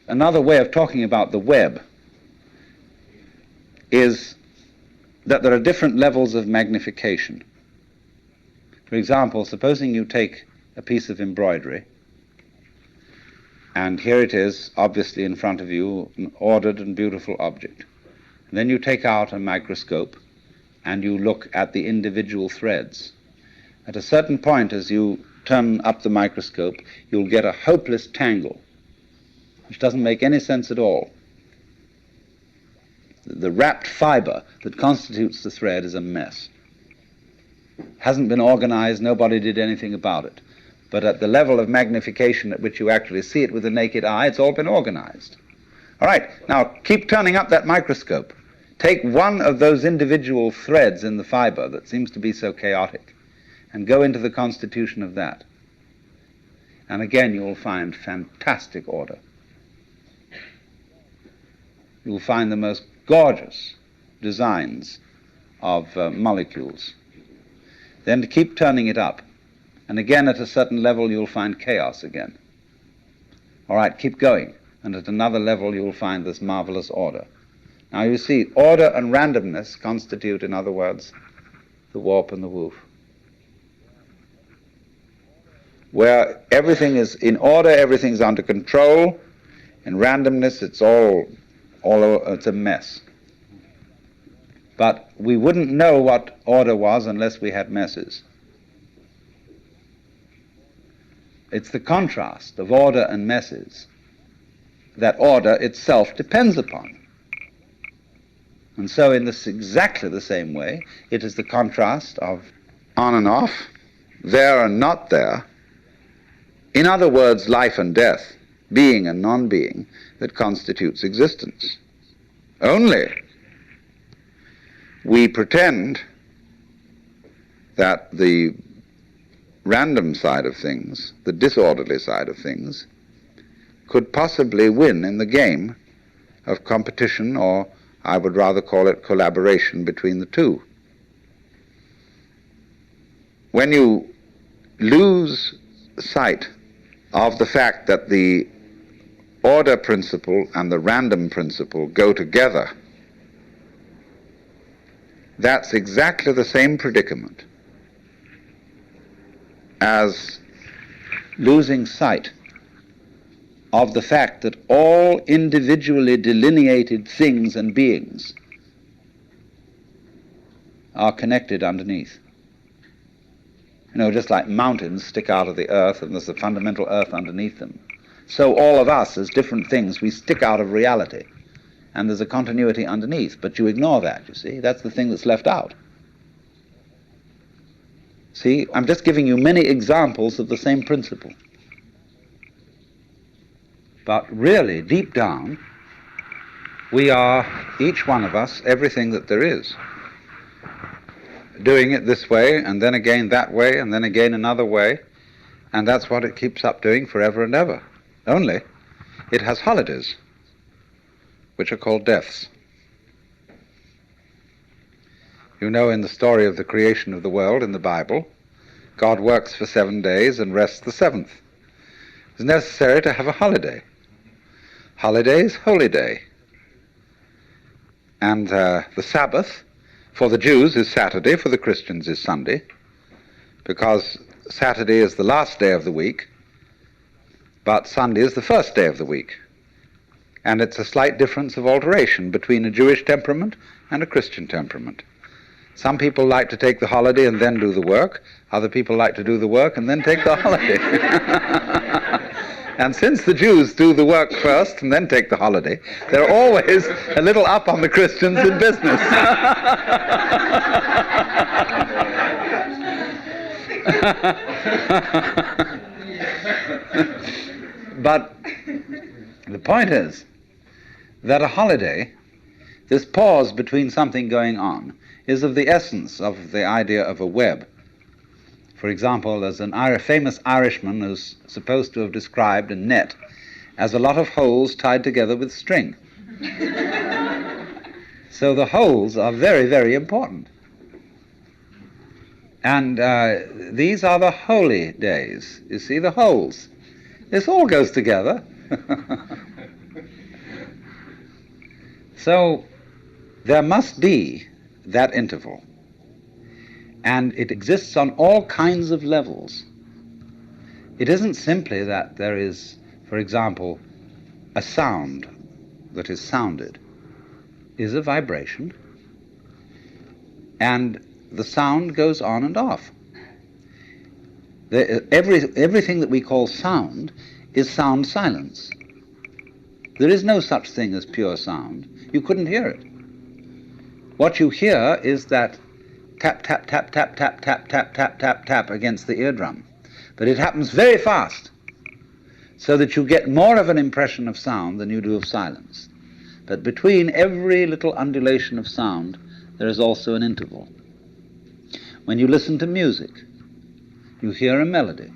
another way of talking about the web is that there are different levels of magnification. For example, supposing you take a piece of embroidery, and here it is, obviously in front of you, an ordered and beautiful object. And then you take out a microscope and you look at the individual threads. At a certain point, as you turn up the microscope, you'll get a hopeless tangle, which doesn't make any sense at all. The wrapped fiber that constitutes the thread is a mess. Hasn't been organized, nobody did anything about it. But at the level of magnification at which you actually see it with the naked eye, it's all been organized. All right, now keep turning up that microscope. Take one of those individual threads in the fiber that seems to be so chaotic and go into the constitution of that. And again, you'll find fantastic order. You'll find the most gorgeous designs of molecules. Then to keep turning it up. And again, at a certain level, you'll find chaos again. All right, keep going. And at another level, you'll find this marvelous order. Now you see, order and randomness constitute, in other words, the warp and the woof. Where everything is in order, everything's under control. In randomness, it's it's a mess. But we wouldn't know what order was unless we had messes. It's the contrast of order and messes that order itself depends upon. And so in this exactly the same way, it is the contrast of on and off, there and not there, in other words, life and death, being and non-being, that constitutes existence. Only we pretend that the random side of things, the disorderly side of things, could possibly win in the game of competition, or I would rather call it collaboration between the two. When you lose sight of the fact that the order principle and the random principle go together, that's exactly the same predicament as losing sight of the fact that all individually delineated things and beings are connected underneath. You know, just like mountains stick out of the earth and there's the fundamental earth underneath them, so all of us as different things, we stick out of reality and there's a continuity underneath, but you ignore that, you see. That's the thing that's left out. See, I'm just giving you many examples of the same principle. But really, deep down, we are, each one of us, everything that there is. Doing it this way, and then again that way, and then again another way, and that's what it keeps up doing forever and ever. Only, it has holidays, which are called deaths. You know, in the story of the creation of the world in the Bible, God works for 7 days and rests the seventh. It's necessary to have a holiday. Holiday is holy day. And the Sabbath for the Jews is Saturday, for the Christians is Sunday, because Saturday is the last day of the week, but Sunday is the first day of the week. And it's a slight difference of alteration between a Jewish temperament and a Christian temperament. Some people like to take the holiday and then do the work. Other people like to do the work and then take the holiday. And since the Jews do the work first and then take the holiday, they're always a little up on the Christians in business. But the point is that a holiday, this pause between something going on, is of the essence of the idea of a web. For example, there's a famous Irishman who's supposed to have described a net as a lot of holes tied together with string. So the holes are very, very important. And these are the holy days. You see, the holes. This all goes together. So there must be that interval, and it exists on all kinds of levels. It isn't simply that there is, for example, a sound that is sounded is a vibration, and the sound goes on and off. Everything that we call sound is sound silence. There is no such thing as pure sound. You couldn't hear it. What you hear is that tap, tap, tap, tap, tap, tap, tap, tap, tap, tap against the eardrum. But it happens very fast, so that you get more of an impression of sound than you do of silence. But between every little undulation of sound, there is also an interval. When you listen to music, you hear a melody.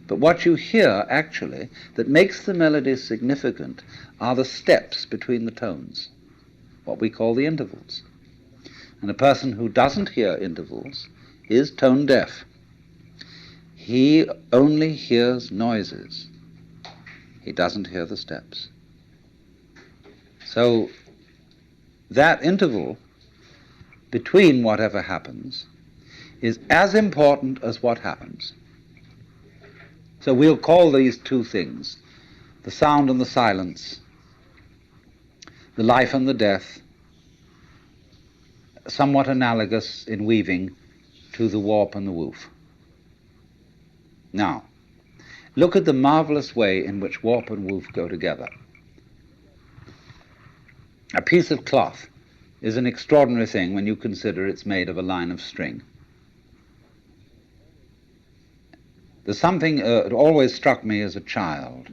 But what you hear, actually, that makes the melody significant are the steps between the tones, what we call the intervals. And a person who doesn't hear intervals is tone deaf. He only hears noises. He doesn't hear the steps. So that interval between whatever happens is as important as what happens. So we'll call these two things, the sound and the silence, the life and the death, somewhat analogous in weaving to the warp and the woof. Now, look at the marvelous way in which warp and woof go together. A piece of cloth is an extraordinary thing when you consider it's made of a line of string. There's something that always struck me as a child,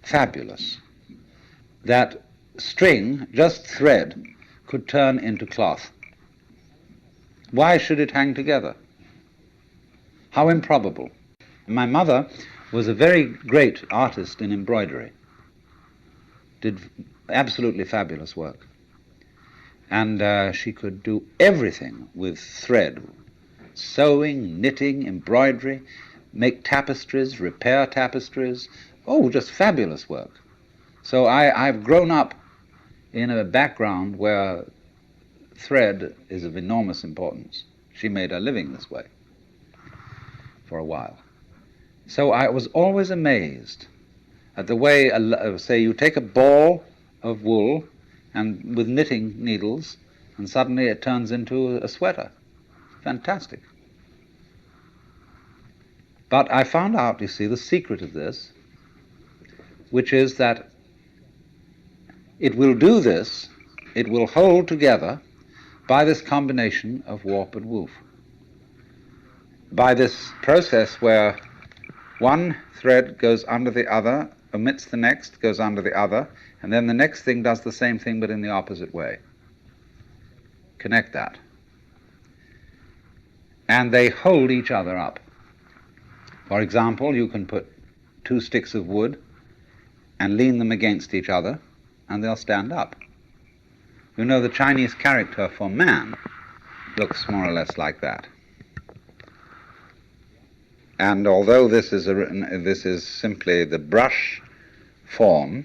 fabulous, that string, just thread, could turn into cloth. Why should it hang together? How improbable. My mother was a very great artist in embroidery, did absolutely fabulous work. And she could do everything with thread, sewing, knitting, embroidery, make tapestries, repair tapestries. Oh, just fabulous work. So I've grown up in a background where thread is of enormous importance. She made her living this way for a while. So I was always amazed at the way, say, you take a ball of wool and with knitting needles, and suddenly it turns into a sweater. Fantastic. But I found out, you see, the secret of this, which is that it will do this, it will hold together by this combination of warp and woof. By this process where one thread goes under the other, omits the next, goes under the other, and then the next thing does the same thing but in the opposite way. Connect that. And they hold each other up. For example, you can put two sticks of wood and lean them against each other, and they'll stand up. You know, the Chinese character for man looks more or less like that. And although this is simply the brush form,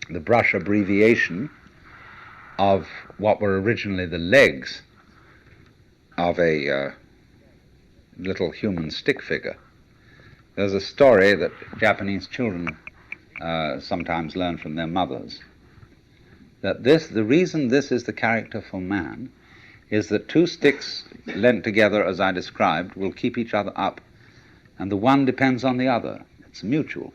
the brush abbreviation of what were originally the legs of a little human stick figure. There's a story that Japanese children sometimes learn from their mothers, that the reason this is the character for man is that two sticks lent together, as I described, will keep each other up, and the one depends on the other. It's mutual.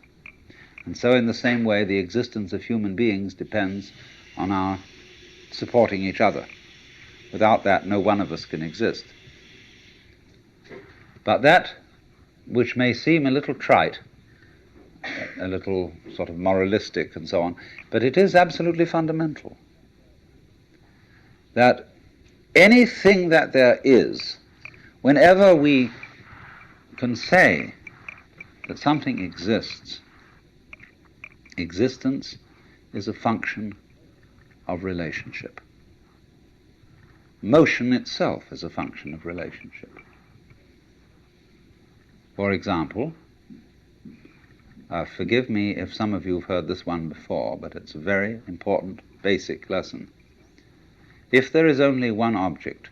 And so in the same way, the existence of human beings depends on our supporting each other. Without that, no one of us can exist. But that, which may seem a little trite, a little sort of moralistic and so on, but it is absolutely fundamental. That anything that there is, whenever we can say that something exists, existence is a function of relationship. Motion itself is a function of relationship. For example, forgive me if some of you have heard this one before, but it's a very important basic lesson. If there is only one object,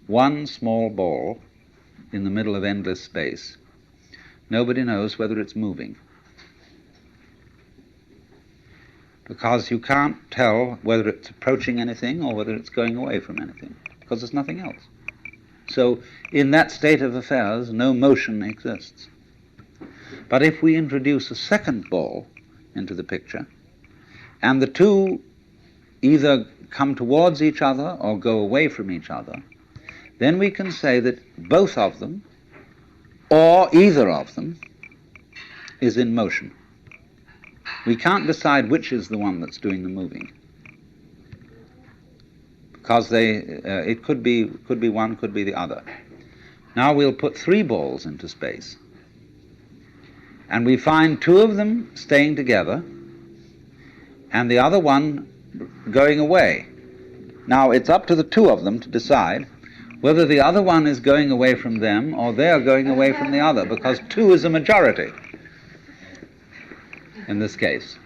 one small ball in the middle of endless space, nobody knows whether it's moving, because you can't tell whether it's approaching anything or whether it's going away from anything, because there's nothing else. So in that state of affairs, no motion exists. But if we introduce a second ball into the picture, and the two either come towards each other or go away from each other, then we can say that both of them, or either of them, is in motion. We can't decide which is the one that's doing the moving, because it could be one, could be the other. Now we'll put three balls into space, and we find two of them staying together and the other one going away. Now it's up to the two of them to decide whether the other one is going away from them or they're going away from the other, because two is a majority in this case.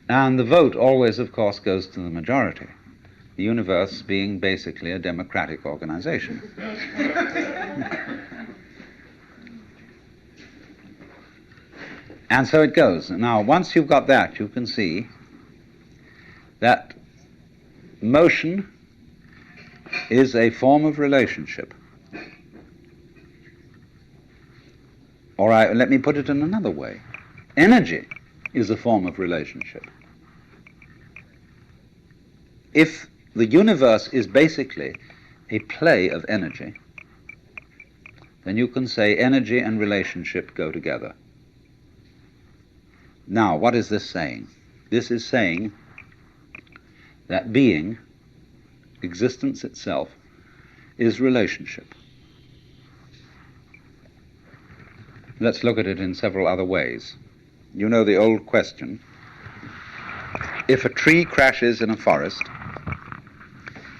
And the vote always, of course, goes to the majority, the universe being basically a democratic organization. And so it goes. Now, once you've got that, you can see that motion is a form of relationship. All right, let me put it in another way. Energy is a form of relationship. If the universe is basically a play of energy, then you can say energy and relationship go together. Now, what is this saying? This is saying that being, existence itself, is relationship. Let's look at it in several other ways. You know the old question: if a tree crashes in a forest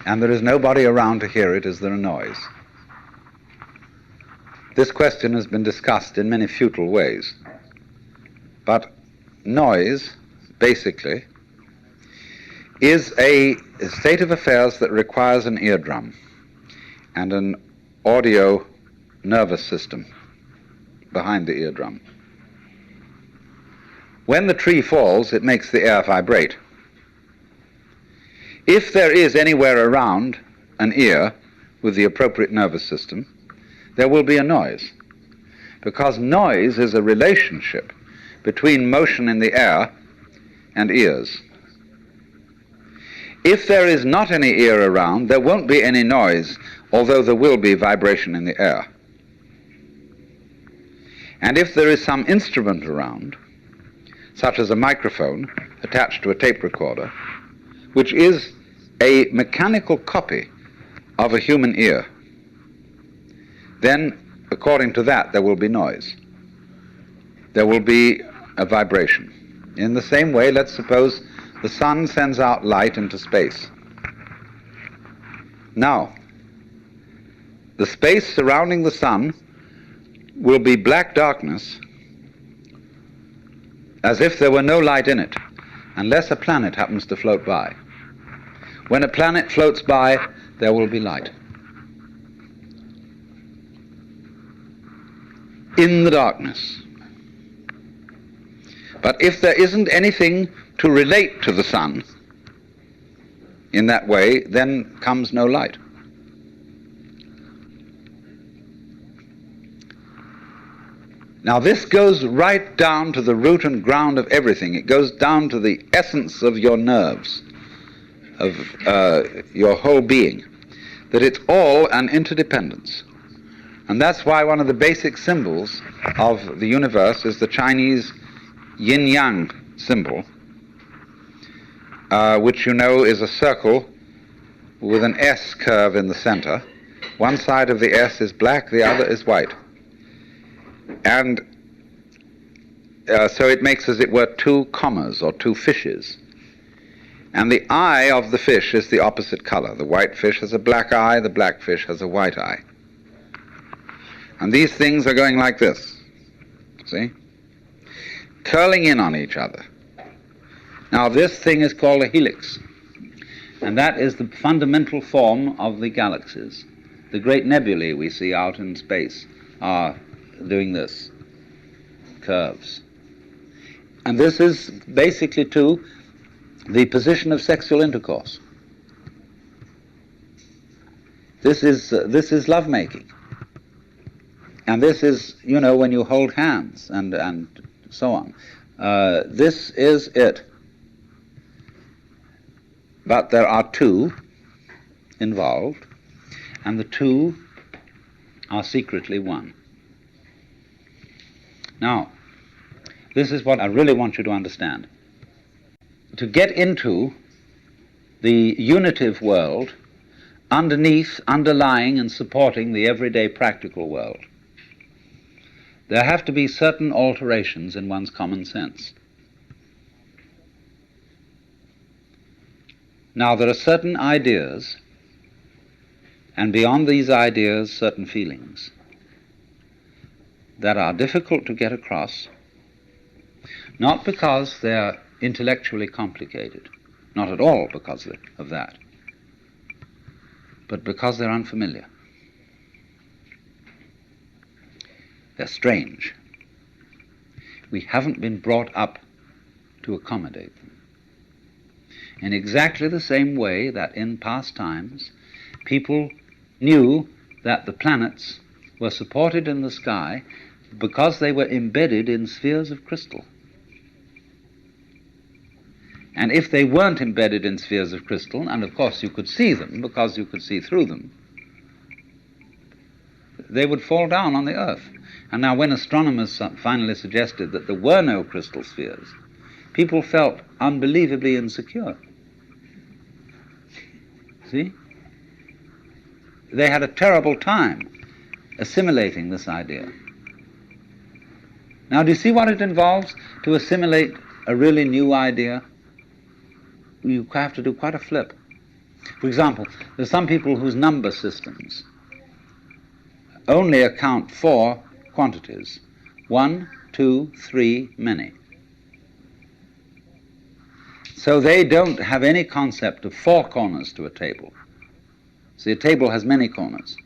and there is nobody around to hear it, is there a noise? This question has been discussed in many futile ways, but noise, basically, is a state of affairs that requires an eardrum and an audio nervous system behind the eardrum. When the tree falls, it makes the air vibrate. If there is anywhere around an ear with the appropriate nervous system, there will be a noise, because noise is a relationship between motion in the air and ears. If there is not any ear around, there won't be any noise, although there will be vibration in the air. And if there is some instrument around, such as a microphone attached to a tape recorder, which is a mechanical copy of a human ear, then, according to that, there will be noise. There will be a vibration. In the same way, let's suppose the sun sends out light into space. Now, the space surrounding the sun will be black darkness, as if there were no light in it, unless a planet happens to float by. When a planet floats by, there will be light. In the darkness. But if there isn't anything to relate to the sun in that way, then comes no light. Now this goes right down to the root and ground of everything. It goes down to the essence of your nerves, of your whole being, that it's all an interdependence. And that's why one of the basic symbols of the universe is the Chinese yin-yang symbol, which you know is a circle with an S curve in the center. One side of the S is black, the other is white. And so it makes, as it were, two commas or two fishes. And the eye of the fish is the opposite color. The white fish has a black eye, the black fish has a white eye. And these things are going like this, see? Curling in on each other. Now this thing is called a helix, and that is the fundamental form of the galaxies. The great nebulae we see out in space are doing this, curves. And this is basically, too, the position of sexual intercourse. This is lovemaking. And this is, you know, when you hold hands and so on. This is it. But there are two involved, and the two are secretly one. Now, this is what I really want you to understand. To get into the unitive world, underneath, underlying, and supporting the everyday practical world, there have to be certain alterations in one's common sense. Now, there are certain ideas, and beyond these ideas, certain feelings that are difficult to get across, not because they're intellectually complicated, not at all because of that, but because they're unfamiliar. They're strange. We haven't been brought up to accommodate them. In exactly the same way that in past times people knew that the planets were supported in the sky because they were embedded in spheres of crystal. And if they weren't embedded in spheres of crystal, and of course you could see them because you could see through them, they would fall down on the Earth. And now when astronomers finally suggested that there were no crystal spheres, people felt unbelievably insecure. See? They had a terrible time assimilating this idea. Now, do you see what it involves to assimilate a really new idea? You have to do quite a flip. For example, there's some people whose number systems only account for quantities: 1, 2, 3, many. So they don't have any concept of four corners to a table. See, a table has many corners.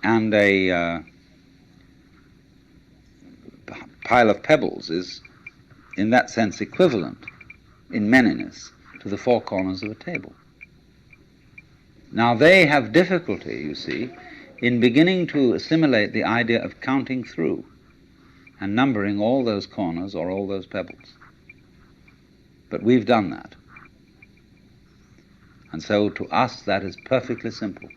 And a pile of pebbles is, in that sense, equivalent in manyness to the four corners of a table. Now they have difficulty, you see, in beginning to assimilate the idea of counting through and numbering all those corners or all those pebbles. But we've done that. And so to us that is perfectly simple.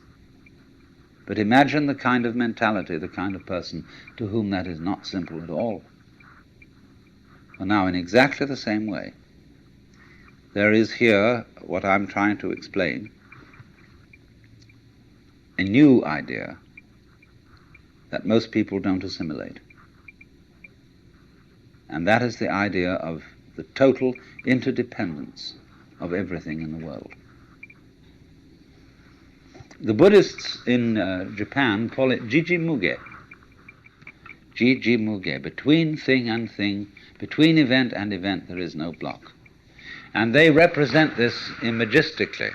But imagine the kind of mentality, the kind of person to whom that is not simple at all. Well, now, in exactly the same way, there is here what I'm trying to explain, a new idea that most people don't assimilate. And that is the idea of the total interdependence of everything in the world. The Buddhists in Japan call it Jiji-muge. Jiji-muge. Between thing and thing, between event and event, there is no block. And they represent this imagistically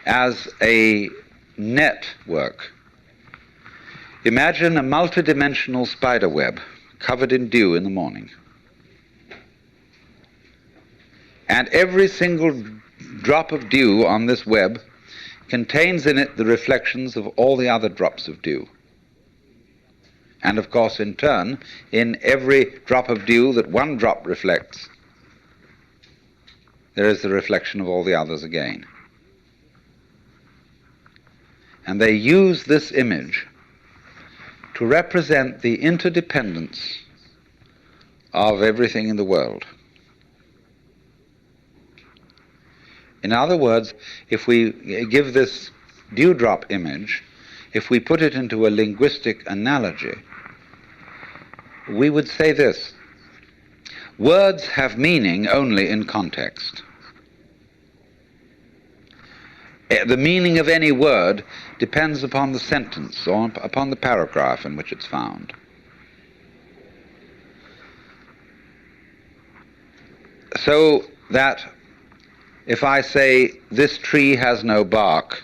as a network. Imagine a multidimensional spider web covered in dew in the morning. And every single drop of dew on this web contains in it the reflections of all the other drops of dew. And of course, in turn, in every drop of dew that one drop reflects, there is the reflection of all the others again. And they use this image to represent the interdependence of everything in the world. In other words, if we give this dewdrop image, if we put it into a linguistic analogy, we would say this: words have meaning only in context. The meaning of any word depends upon the sentence or upon the paragraph in which it's found. So that if I say this tree has no bark,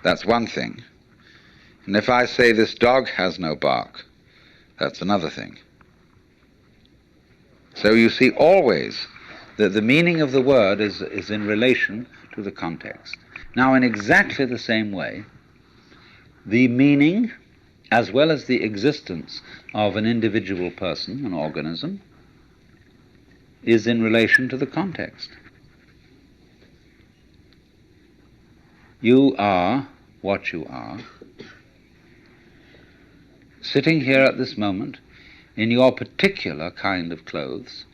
that's one thing. And if I say this dog has no bark, that's another thing. So you see always that the meaning of the word is in relation to the context. Now, in exactly the same way, the meaning as well as the existence of an individual person, an organism, is in relation to the context. You are what you are, sitting here at this moment in your particular kind of clothes,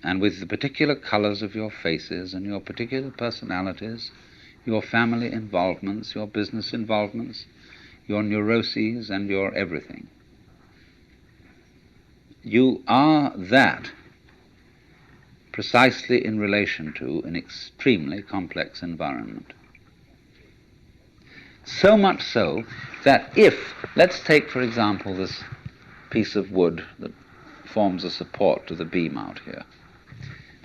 and with the particular colors of your faces and your particular personalities, your family involvements, your business involvements, your neuroses and your everything. You are that precisely in relation to an extremely complex environment. So much so that if, let's take for example this piece of wood that forms a support to the beam out here.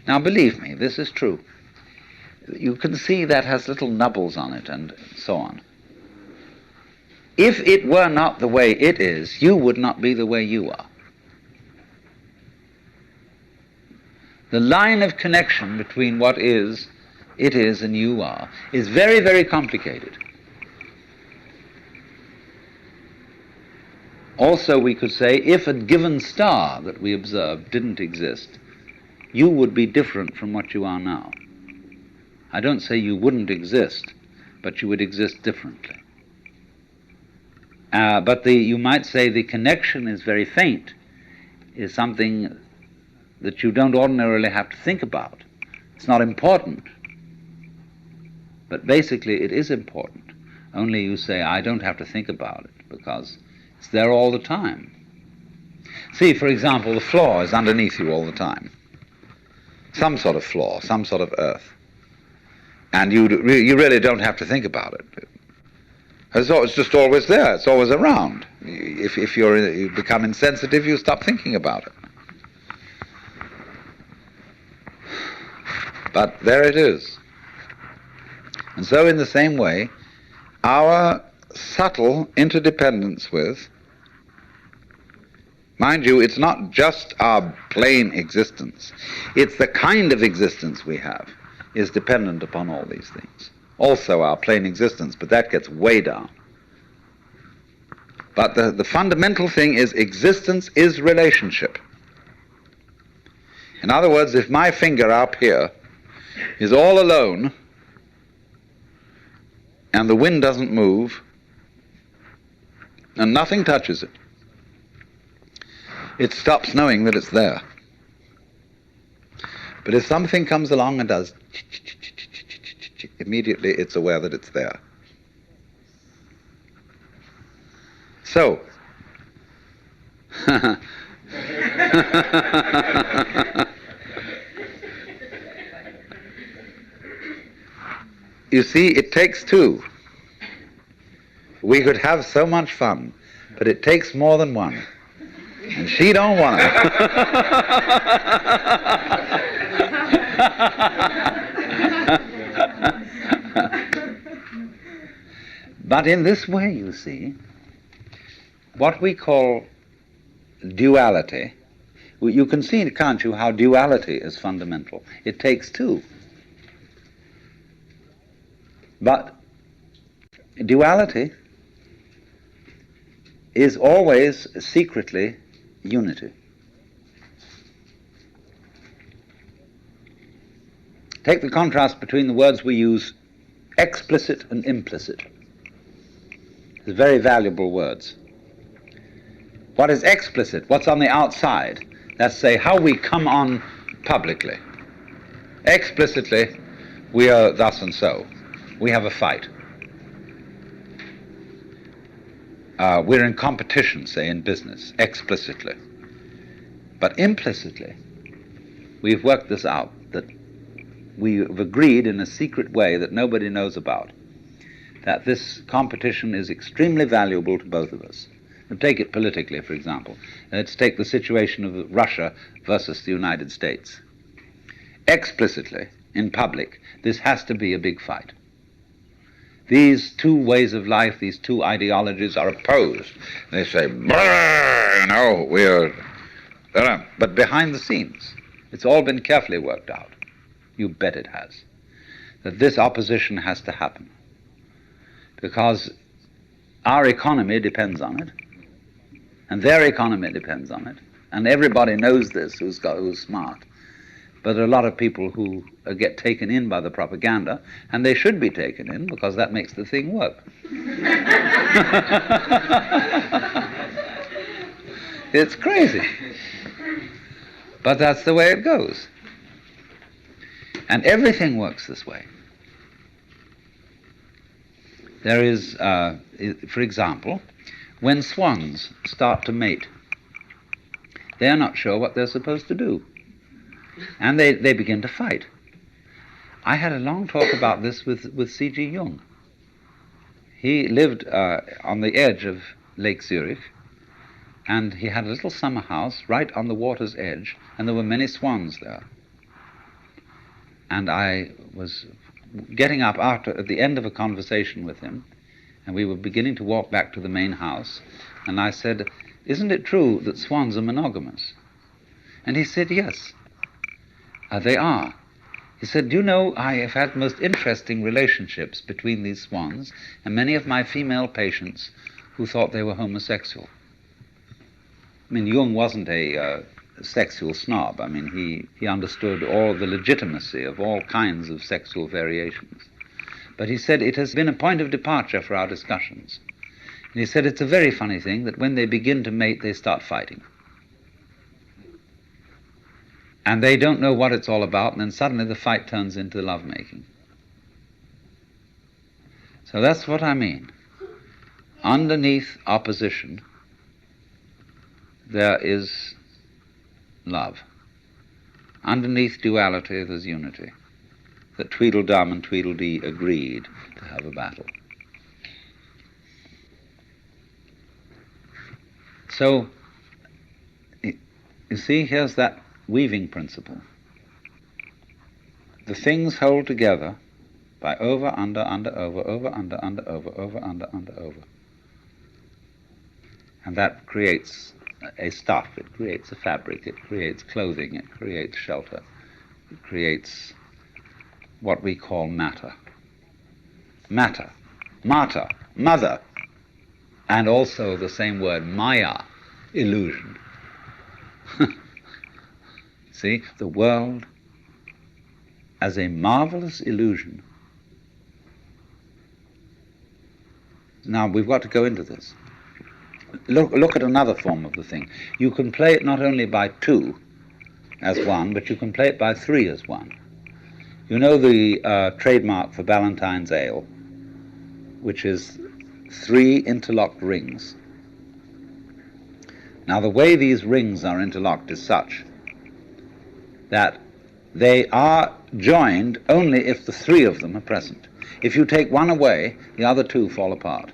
Now believe me, this is true. You can see that has little nubbles on it and so on. If it were not the way it is, you would not be the way you are. The line of connection between what is, it is, and you are is very, very complicated. Also, we could say, if a given star that we observe didn't exist, you would be different from what you are now. I don't say you wouldn't exist, but you would exist differently. But you might say the connection is very faint, is something that you don't ordinarily have to think about. It's not important, but basically it is important. Only you say, I don't have to think about it, because it's there all the time. See, for example, the floor is underneath you all the time. Some sort of floor, some sort of earth. And you really don't have to think about it. It's just always there, it's always around. If you become insensitive, you stop thinking about it. But there it is. And so in the same way, our subtle interdependence with, mind you, it's not just our plain existence, it's the kind of existence we have is dependent upon all these things. Also our plain existence, but that gets way down. But the fundamental thing is existence is relationship. In other words, if my finger up here is all alone and the wind doesn't move and nothing touches it, it stops knowing that it's there. But if something comes along and does immediately it's aware that it's there. So you see, it takes two. We could have so much fun, but it takes more than one. And she don't want it. But in this way, you see, what we call duality, you can see, can't you, how duality is fundamental. It takes two. But duality is always secretly unity. Take the contrast between the words we use, explicit and implicit. They're very valuable words. What is explicit? What's on the outside? Let's say how we come on publicly. Explicitly, we are thus and so. We have a fight. We're in competition, say, in business, explicitly. But implicitly, we've worked this out, that we've agreed in a secret way that nobody knows about, that this competition is extremely valuable to both of us, Take it politically, for example. Let's take the situation of Russia versus the United States. Explicitly, in public, this has to be a big fight. These two ways of life, these two ideologies are opposed. They say, we're... But behind the scenes, it's all been carefully worked out. You bet it has. That this opposition has to happen. Because our economy depends on it, and their economy depends on it, and everybody knows this who's smart. But there are a lot of people who get taken in by the propaganda, and they should be taken in because that makes the thing work. It's crazy. But that's the way it goes. And everything works this way. There is, for example, when swans start to mate, they are not sure what they're supposed to do. And they begin to fight. I had a long talk about this with C.G. Jung. He lived on the edge of Lake Zurich, and he had a little summer house right on the water's edge, and there were many swans there. And I was getting up at the end of a conversation with him, and we were beginning to walk back to the main house, and I said, "Isn't it true that swans are monogamous?" And he said, "Yes, they are." He said, "Do you know, I have had most interesting relationships between these swans, and many of my female patients who thought they were homosexual." I mean, Jung wasn't a sexual snob. I mean, he understood all the legitimacy of all kinds of sexual variations. But he said it has been a point of departure for our discussions. And he said it's a very funny thing that when they begin to mate, they start fighting. And they don't know what it's all about, and then suddenly the fight turns into lovemaking. So that's what I mean. Underneath opposition, there is love. Underneath duality, there's unity. That Tweedledum and Tweedledee agreed to have a battle. So, you see, here's that weaving principle. The things hold together by over, under, over, under, over, under, over. And that creates a stuff, it creates a fabric, it creates clothing, it creates shelter, it creates what we call matter. Matter, mater, mother, and also the same word, maya, illusion. See, the world as a marvelous illusion. Now, we've got to go into this. Look at another form of the thing. You can play it not only by two as one, but you can play it by three as one. You know the trademark for Ballantine's ale, which is 3 interlocked rings. Now, the way these rings are interlocked is such that they are joined only if the 3 of them are present. If you take one away, the other 2 fall apart.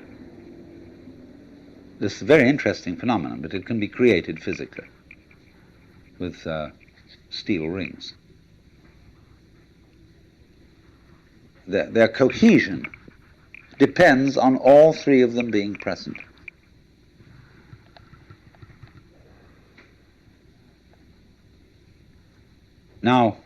This is a very interesting phenomenon, but it can be created physically with steel rings. Their cohesion depends on all 3 of them being present. Now,